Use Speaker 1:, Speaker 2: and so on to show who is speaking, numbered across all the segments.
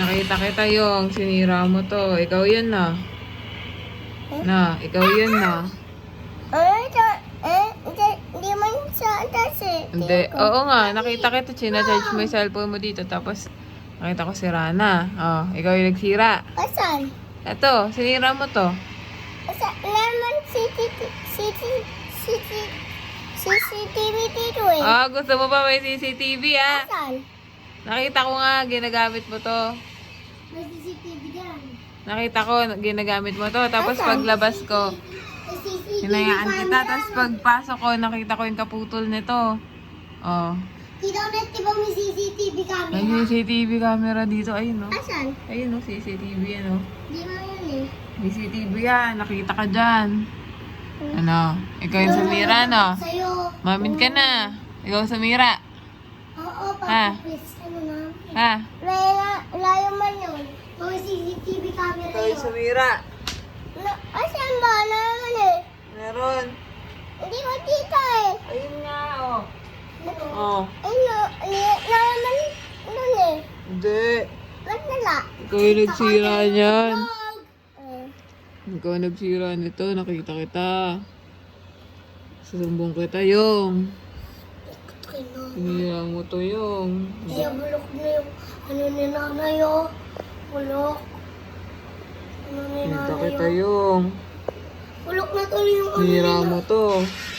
Speaker 1: Nakita kita yung sinira mo to. Ikaw yun na. Ikaw yun na.
Speaker 2: Hindi man sa atas eh.
Speaker 1: Hindi. Oo nga, nakita kita. Sinacharge mo yung cellphone mo dito. Tapos, nakita ko sira na. Oh, ikaw yung nagsira.
Speaker 2: Asan?
Speaker 1: Ito, sinira mo to.
Speaker 2: Lemon CCTV dito eh.
Speaker 1: Ah, gusto mo ba may CCTV ah?
Speaker 2: Asan?
Speaker 1: Nakita ko nga, ginagamit mo to.
Speaker 2: May CCTV dyan.
Speaker 1: Nakita ko, ginagamit mo to. Tapos
Speaker 2: Asan?
Speaker 1: paglabas ko,
Speaker 2: May CCTV
Speaker 1: hinayaan kita.
Speaker 2: camera.
Speaker 1: Tapos pagpasok ko, nakita ko yung kaputol nito. Oh.
Speaker 2: Tito Net, di ba may CCTV camera?
Speaker 1: May CCTV camera dito. Ayun, no?
Speaker 2: Asan?
Speaker 1: Ayun, no? CCTV, ano?
Speaker 2: Di mo yun eh.
Speaker 1: CCTV yan. Nakita ka dyan. Ano? Ikaw yung sumira, no?
Speaker 2: Sa'yo.
Speaker 1: Mamin ka na. Ikaw sumira.
Speaker 2: Oo,
Speaker 1: Ha?
Speaker 2: please, ano na.
Speaker 1: Ha?
Speaker 2: Layo man yun. May CCTV camera
Speaker 1: Ikaw yung
Speaker 2: yun.
Speaker 1: sumira.
Speaker 2: Asan ba? Naman eh.
Speaker 1: Meron.
Speaker 2: Hindi ko dito eh.
Speaker 1: Ayun nga, oh. Oh.
Speaker 2: Ano? Naman nun eh.
Speaker 1: Hindi.
Speaker 2: Ba't nala?
Speaker 1: Ikaw yung nagsira niyan.
Speaker 2: Eh.
Speaker 1: Ikaw ang nagsira nito. Nakita kita. Susumbong kita yung. Sinira mo to yung.
Speaker 2: Kaya bulok na yung ano ni nanay oh. Bulok. Ano ni
Speaker 1: Kita
Speaker 2: nanay
Speaker 1: kita
Speaker 2: oh.
Speaker 1: yung.
Speaker 2: Bulok na tuloy yung ano
Speaker 1: Sinira mo to.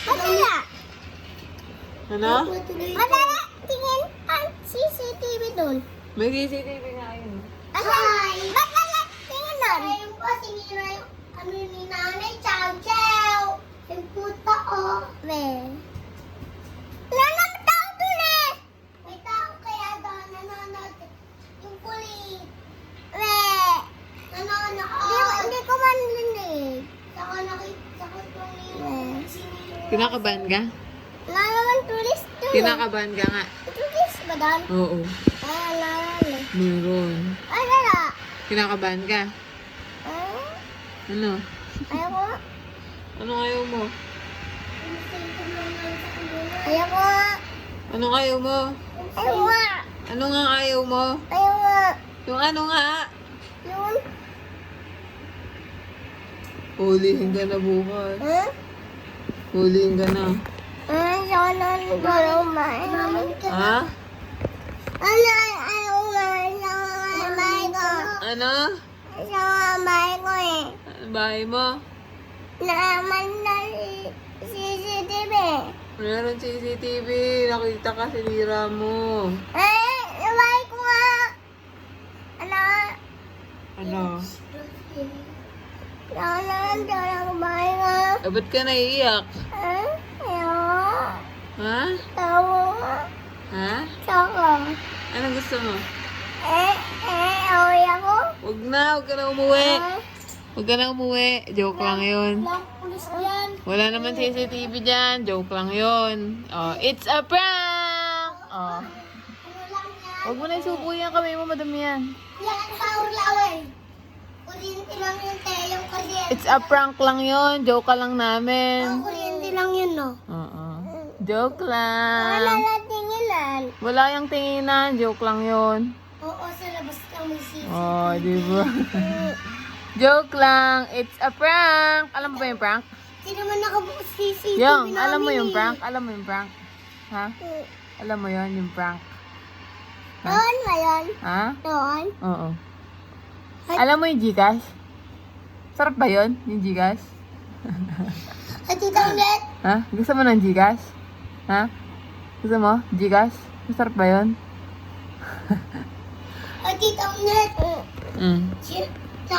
Speaker 2: Madala.
Speaker 1: Ano?
Speaker 2: Madala. Tingin ang CCTV doon.
Speaker 1: May CCTV nga yun.
Speaker 2: Ay! Ba't nala? Tingin doon. Ayun po, sinira yung ano ni nanay. Chow chow. Yung puta oh. Be. Wala naman tao doon eh. May tao kaya doon. Nanonood. Yung pulis. Be. Nanonood. Hindi ko man linig. Saka nakita ko itong sinira.
Speaker 1: Kinakabahan ka?
Speaker 2: Wala naman tulis doon.
Speaker 1: Kinakabahan ka nga.
Speaker 2: Tulis ba doon?
Speaker 1: Oo.
Speaker 2: Wala.
Speaker 1: Meron.
Speaker 2: Ay, wala.
Speaker 1: Kinakabahan ka? Ano?
Speaker 2: Ayoko.
Speaker 1: Anong ayaw mo?
Speaker 2: Ayoko.
Speaker 1: Anong ayaw mo?
Speaker 2: Ayoko.
Speaker 1: Ano nga ayaw mo?
Speaker 2: Ayoko.
Speaker 1: Yung ano nga?
Speaker 2: Yun.
Speaker 1: Hulihin ka na bukas.
Speaker 2: Huh?
Speaker 1: Hulihin ka na.
Speaker 2: Sana parang main.
Speaker 1: Ha?
Speaker 2: Ano may ko.
Speaker 1: Ano?
Speaker 2: Sa may ko eh.
Speaker 1: Bahay mo?
Speaker 2: Naman na CCTV.
Speaker 1: Meron CCTV. Nakita ka sinira mo.
Speaker 2: Eh, nabay ko nga. Ano?
Speaker 1: Ano?
Speaker 2: Dalang kumain nga.
Speaker 1: Ba't ka naiiyak?
Speaker 2: Ayoko.
Speaker 1: Ha?
Speaker 2: Tawo.
Speaker 1: Ha?
Speaker 2: Saka.
Speaker 1: Anong gusto mo?
Speaker 2: Away ako.
Speaker 1: Huwag na. Huwag ka na umuwi. Huwag ka na umuwi. Joke lang yun.
Speaker 2: Walang pulis yan.
Speaker 1: Wala naman CCTV dyan. Joke lang yun. Oh, it's a prank! Oh.
Speaker 2: Ano lang yan?
Speaker 1: Huwag mo na isubo yan kamay mo, madami yan.
Speaker 2: Yan ang kaulaway. Kuryente lang yun, yung kuryente.
Speaker 1: It's a prank lang yun. Joke ka lang namin.
Speaker 2: Kuryente lang yun, no?
Speaker 1: Oo. Joke
Speaker 2: Wala
Speaker 1: lang.
Speaker 2: lang tinginan.
Speaker 1: Wala yung tinginan. Joke lang yun.
Speaker 2: Oo, sa labas lang may CCTV.
Speaker 1: Oh, di ba? Joke lang. It's a prank. Alam mo ba yung prank?
Speaker 2: Sino man nakabukas CCTV
Speaker 1: Yung,
Speaker 2: namin
Speaker 1: alam mo yung
Speaker 2: eh.
Speaker 1: prank? Alam mo yung prank? Ha? Alam mo yun, yung prank?
Speaker 2: Doon ba yun?
Speaker 1: Ha?
Speaker 2: Doon?
Speaker 1: Oo. Alam mo yung Gcash? Sarap ba yun, yung Gcash?
Speaker 2: At Tita Ulit?
Speaker 1: Ha? Gusto mo ng Gcash? Ha? Gusto mo? Gcash? Masarap ba yun?
Speaker 2: At Tita Ulit?
Speaker 1: Mm.